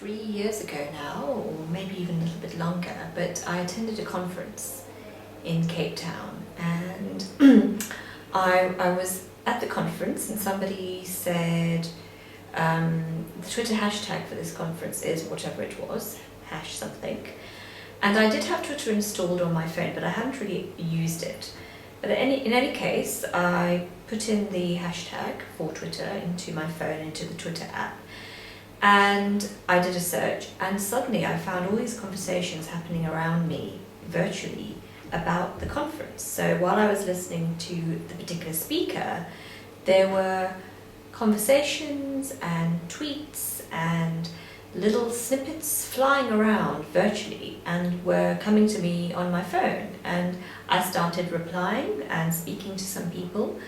3 years ago now, or maybe even a little bit longer, but I attended a conference in Cape Town, and I was at the conference and somebody said the Twitter hashtag for this conference is whatever it was, hash something. And I did have Twitter installed on my phone, but I hadn't really used it. But in any case, I put in the hashtag for Twitter into my phone, into the Twitter app, and I did a search, and suddenly I found all these conversations happening around me virtually about the conference. So while I was listening to the particular speaker, there were conversations and tweets and little snippets flying around virtually and were coming to me on my phone, and I started replying and speaking to some people,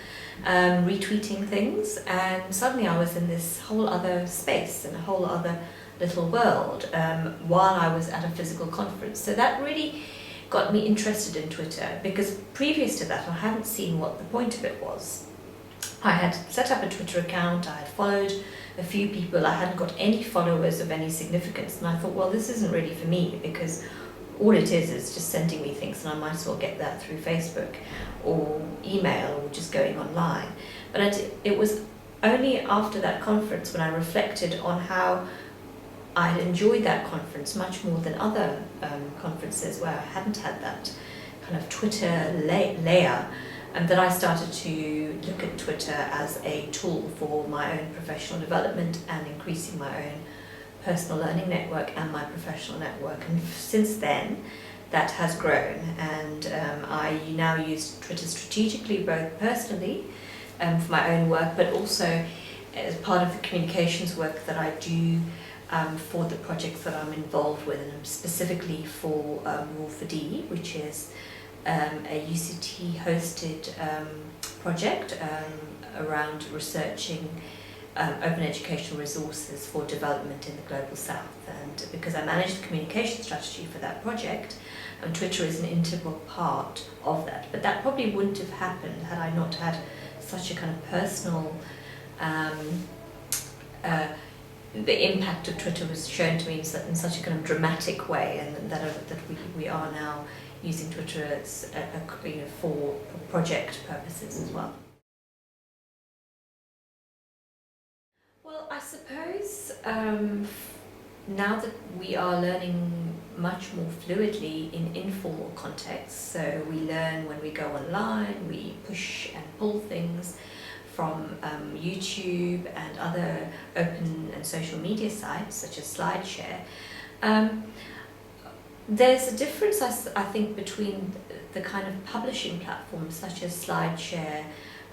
retweeting things, and suddenly I was in this whole other space and a whole other little world while I was at a physical conference. So that really got me interested in Twitter, because previous to that I hadn't seen what the point of it was. I had set up a Twitter account, I had followed a few people, I hadn't got any followers of any significance, and I thought, well, this isn't really for me, because all it is just sending me things, and I might as well get that through Facebook or email or just going online. But it was only after that conference when I reflected on how I had enjoyed that conference much more than other conferences where I hadn't had that kind of Twitter layer, and that I started to look at Twitter as a tool for my own professional development and increasing my own personal learning network and my professional network. And since then, that has grown, and I now use Twitter strategically, both personally for my own work, but also as part of the communications work that I do for the projects that I'm involved with, and specifically for ROER4D, which is a UCT-hosted project around researching open educational resources for development in the Global South. And because I manage the communication strategy for that project, Twitter is an integral part of that. But that probably wouldn't have happened had I not had such a kind of personal the impact of Twitter was shown to me in such a kind of dramatic way, and that we are now using Twitter as for project purposes as well. Well, I suppose now that we are learning much more fluidly in informal contexts, so we learn when we go online, we push and pull things from YouTube and other open and social media sites such as SlideShare. There's a difference, I think, between the kind of publishing platforms such as SlideShare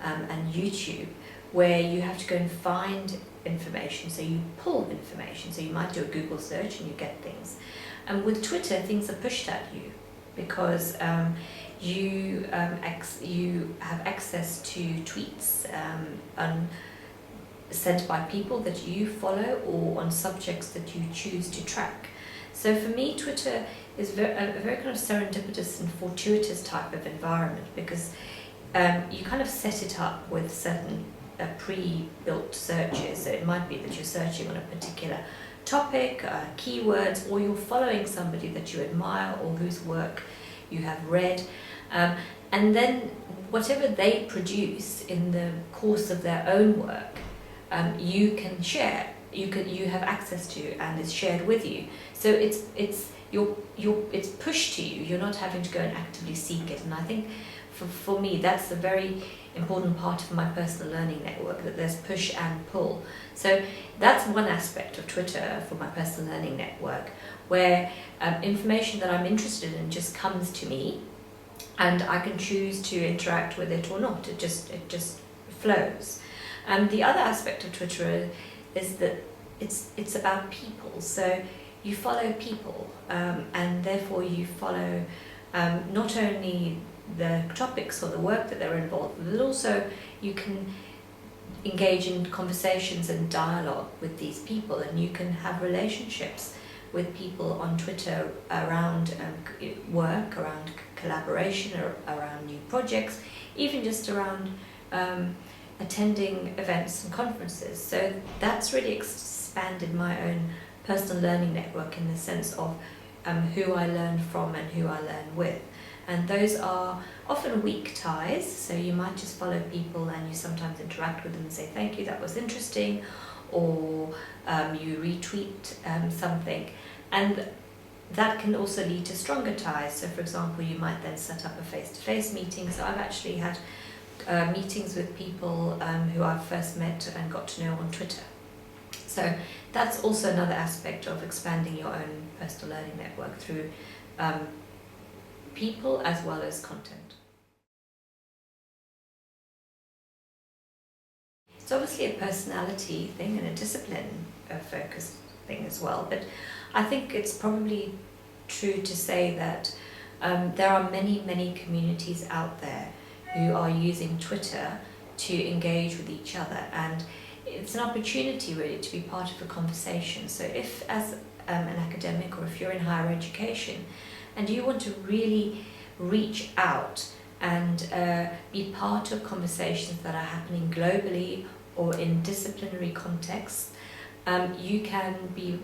and YouTube, where you have to go and find information, so you pull information, so you might do a Google search and you get things. And with Twitter, things are pushed at you, because you have access to tweets sent by people that you follow or on subjects that you choose to track. So for me, Twitter is a very kind of serendipitous and fortuitous type of environment, because you kind of set it up with certain pre-built searches. So it might be that you're searching on a particular topic, keywords, or you're following somebody that you admire or whose work you have read. And then whatever they produce in the course of their own work, you can share. You have access to, and is shared with you. So it's pushed to you. You're not having to go and actively seek it. And I think for me, that's a very important part of my personal learning network, that there's push and pull. So that's one aspect of Twitter for my personal learning network, where information that I'm interested in just comes to me, and I can choose to interact with it or not. It just flows. The other aspect of Twitter is that it's about people. So you follow people, and therefore you follow not only the topics or the work that they're involved with, but also you can engage in conversations and dialogue with these people, and you can have relationships with people on Twitter around work, around collaboration, or around new projects, even just around attending events and conferences. So that's really expanded my own personal learning network in the sense of who I learn from and who I learn with. And those are often weak ties, so you might just follow people and you sometimes interact with them and say, thank you, that was interesting, or you retweet something. And that can also lead to stronger ties. So for example, you might then set up a face-to-face meeting. So I've actually had meetings with people who I've first met and got to know on Twitter. So that's also another aspect of expanding your own personal learning network through people as well as content. It's obviously a personality thing and a discipline focused thing as well, but I think it's probably true to say that there are many communities out there who are using Twitter to engage with each other, and it's an opportunity really to be part of a conversation. So if as an academic, or if you're in higher education and you want to really reach out and be part of conversations that are happening globally or in disciplinary contexts, you can be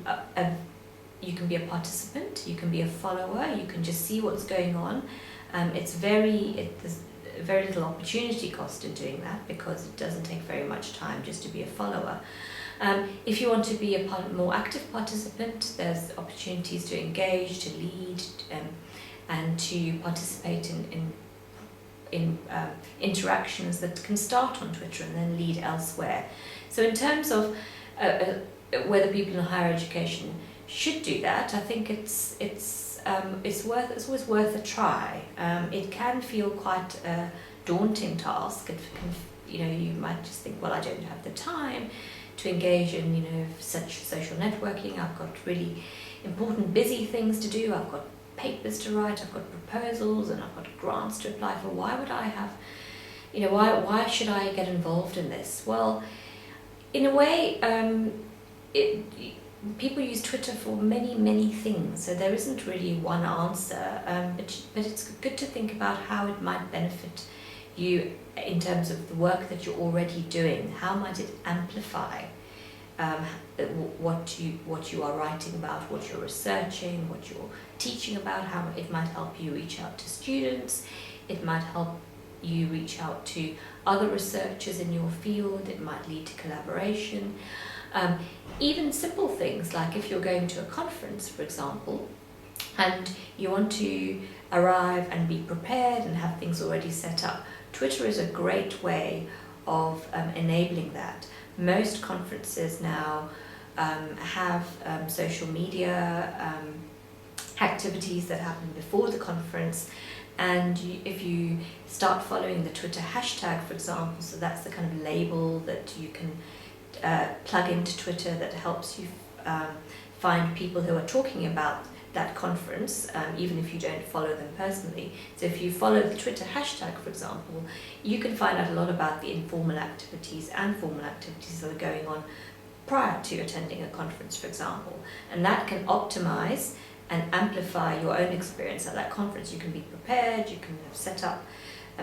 a participant, you can be a follower, you can just see what's going on. There's very little opportunity cost in doing that because it doesn't take very much time just to be a follower. If you want to be a more active participant, there's opportunities to engage, to lead, and to participate in interactions that can start on Twitter and then lead elsewhere. So in terms of whether people in higher education should do that, I think it's always worth a try. It can feel quite a daunting task. It can, you might just think, well, I don't have the time to engage in such social networking. I've got really important busy things to do. I've got papers to write. I've got proposals, and I've got grants to apply for. Why would I have? Why should I get involved in this? Well, in a way, people use Twitter for many things, so there isn't really one answer, but it's good to think about how it might benefit you in terms of the work that you're already doing. How might it amplify what you are writing about, what you're researching, what you're teaching about, how it might help you reach out to students, it might help you reach out to other researchers in your field, it might lead to collaboration. Even simple things like if you're going to a conference, for example, and you want to arrive and be prepared and have things already set up, Twitter is a great way of enabling that. Most conferences now have social media activities that happen before the conference, and if you start following the Twitter hashtag, for example, so that's the kind of label that you can plug into Twitter that helps you find people who are talking about that conference, even if you don't follow them personally. So if you follow the Twitter hashtag, for example, you can find out a lot about the informal activities and formal activities that are going on prior to attending a conference, for example. And that can optimize and amplify your own experience at that conference. You can be prepared, you can have set up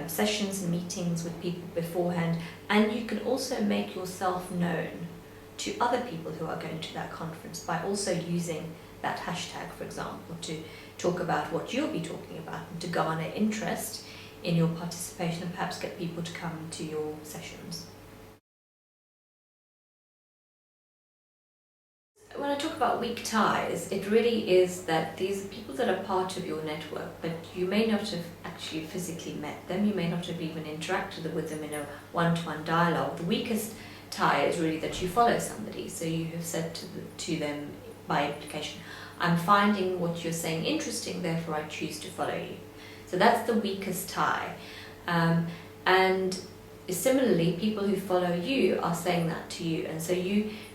sessions and meetings with people beforehand, and you can also make yourself known to other people who are going to that conference by also using that hashtag, for example, to talk about what you'll be talking about and to garner interest in your participation and perhaps get people to come to your sessions. When I talk about weak ties, it really is that these are people that are part of your network, but you may not have actually physically met them, you may not have even interacted with them in a one-to-one dialogue. The weakest tie is really that you follow somebody, so you have said to them by implication, I'm finding what you're saying interesting, therefore I choose to follow you. So that's the weakest tie. And similarly, people who follow you are saying that to you, and so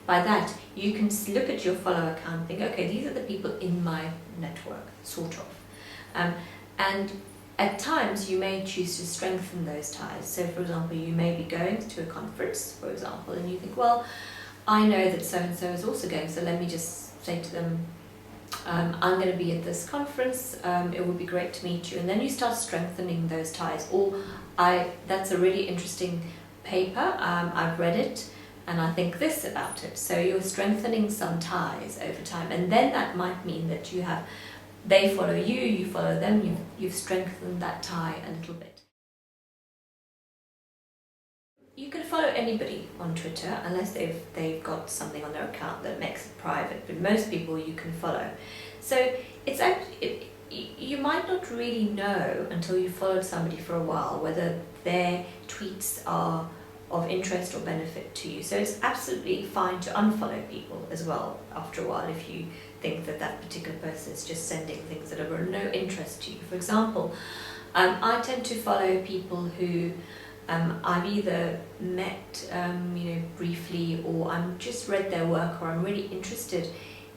by that you can look at your follower account and think, okay, these are the people in my network, sort of. And at times you may choose to strengthen those ties. So for example, you may be going to a conference, for example, and you think, well, I know that so-and-so is also going, so let me just say to them, I'm going to be at this conference, it would be great to meet you. And then you start strengthening those ties. Or that's a really interesting paper, I've read it, and I think this about it. So you're strengthening some ties over time, and then that might mean that they follow you, you follow them, you've strengthened that tie a little bit. You can follow anybody on Twitter unless they've got something on their account that makes it private, but most people you can follow. So you might not really know until you've followed somebody for a while whether their tweets are of interest or benefit to you. So it's absolutely fine to unfollow people as well after a while if you think that particular person is just sending things that are of no interest to you. For example, I tend to follow people who I've either met briefly, or I'm just read their work, or I'm really interested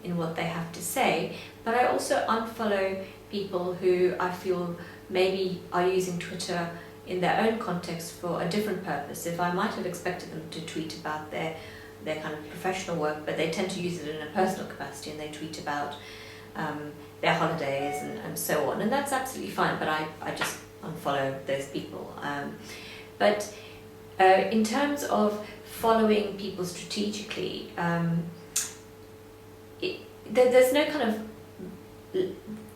in what they have to say. But I also unfollow people who I feel maybe are using Twitter in their own context for a different purpose. If I might have expected them to tweet about their kind of professional work, but they tend to use it in a personal capacity, and they tweet about their holidays and so on, and that's absolutely fine, but I just unfollow those people. But in terms of following people strategically, there's no kind of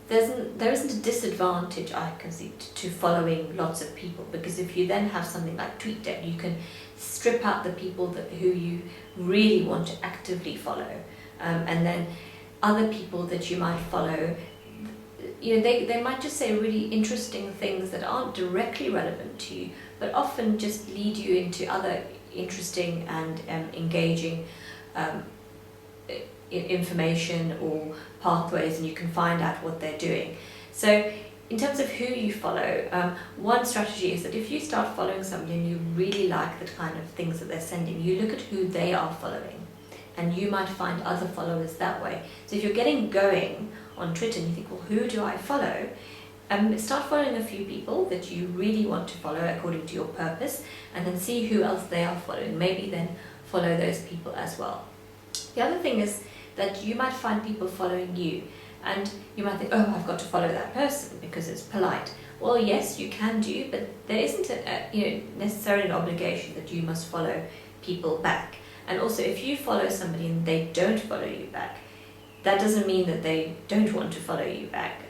there isn't a disadvantage I can see to following lots of people, because if you then have something like TweetDeck, you can strip out the people who you really want to actively follow, and then other people that you might follow, they might just say really interesting things that aren't directly relevant to you, but often just lead you into other interesting and engaging information or pathways, and you can find out what they're doing. So in terms of who you follow, one strategy is that if you start following somebody and you really like the kind of things that they're sending, you look at who they are following, and you might find other followers that way. So if you're getting going on Twitter and you think, well, who do I follow? Start following a few people that you really want to follow according to your purpose, and then see who else they are following. Maybe then follow those people as well. The other thing is that you might find people following you, and you might think, oh, I've got to follow that person because it's polite. Well, yes, you can do, but there isn't necessarily an obligation that you must follow people back. And also, if you follow somebody and they don't follow you back, that doesn't mean that they don't want to follow you back.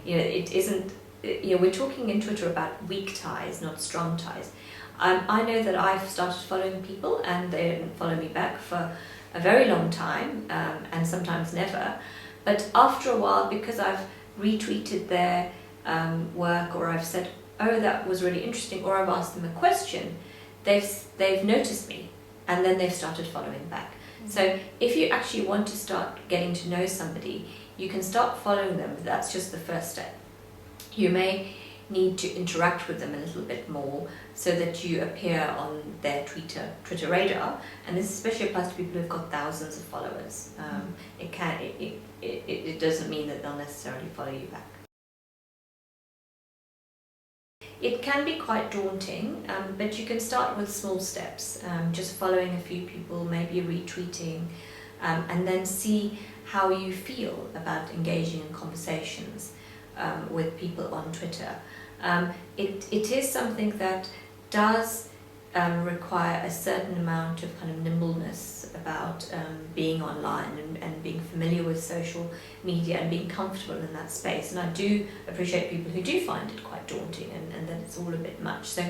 It isn't. We're talking in Twitter about weak ties, not strong ties. I know that I've started following people and they didn't follow me back for a very long time, and sometimes never. But after a while, because I've retweeted their work, or I've said, oh, that was really interesting, or I've asked them a question, they've noticed me, and then they've started following back. Mm-hmm. So if you actually want to start getting to know somebody, you can start following them. That's just the first step. You may need to interact with them a little bit more so that you appear on their Twitter radar, and this especially applies to people who've got thousands of followers. It doesn't mean that they'll necessarily follow you back. It can be quite daunting, but you can start with small steps, just following a few people, maybe retweeting, and then see how you feel about engaging in conversations with people on Twitter. It is something that does require a certain amount of kind of nimbleness about being online and being familiar with social media and being comfortable in that space. And I do appreciate people who do find it quite daunting and that it's all a bit much. So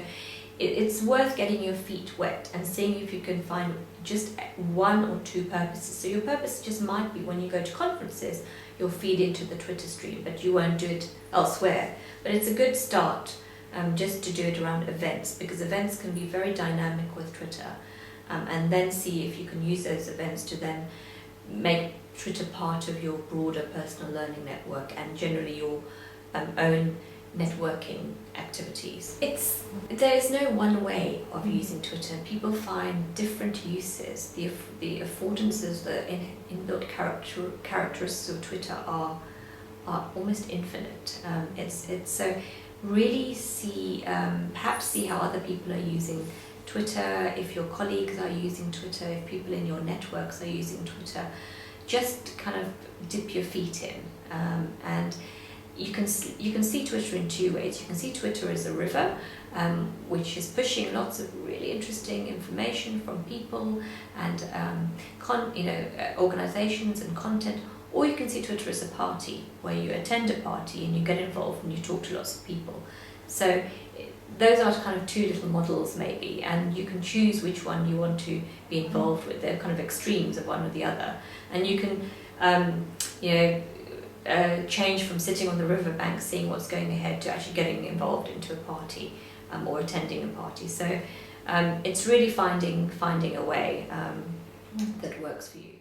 it's worth getting your feet wet and seeing if you can find just one or two purposes. So your purpose just might be when you go to conferences, you'll feed into the Twitter stream, but you won't do it elsewhere. But it's a good start just to do it around events, because events can be very dynamic with Twitter, and then see if you can use those events to then make Twitter part of your broader personal learning network and generally your own networking activities. There is no one way of using Twitter. People find different uses. The affordances, the inbuilt characteristics of Twitter are almost infinite. So really perhaps see how other people are using Twitter, if your colleagues are using Twitter, if people in your networks are using Twitter. Just kind of dip your feet in, and you can see Twitter in two ways. You can see Twitter as a river, which is pushing lots of really interesting information from people and organizations and content. Or you can see Twitter as a party, where you attend a party and you get involved and you talk to lots of people. So those are kind of two little models maybe, and you can choose which one you want to be involved with. They're kind of extremes of one or the other. And you can, change from sitting on the riverbank seeing what's going ahead to actually getting involved into a party or attending a party. So it's really finding a way that works for you.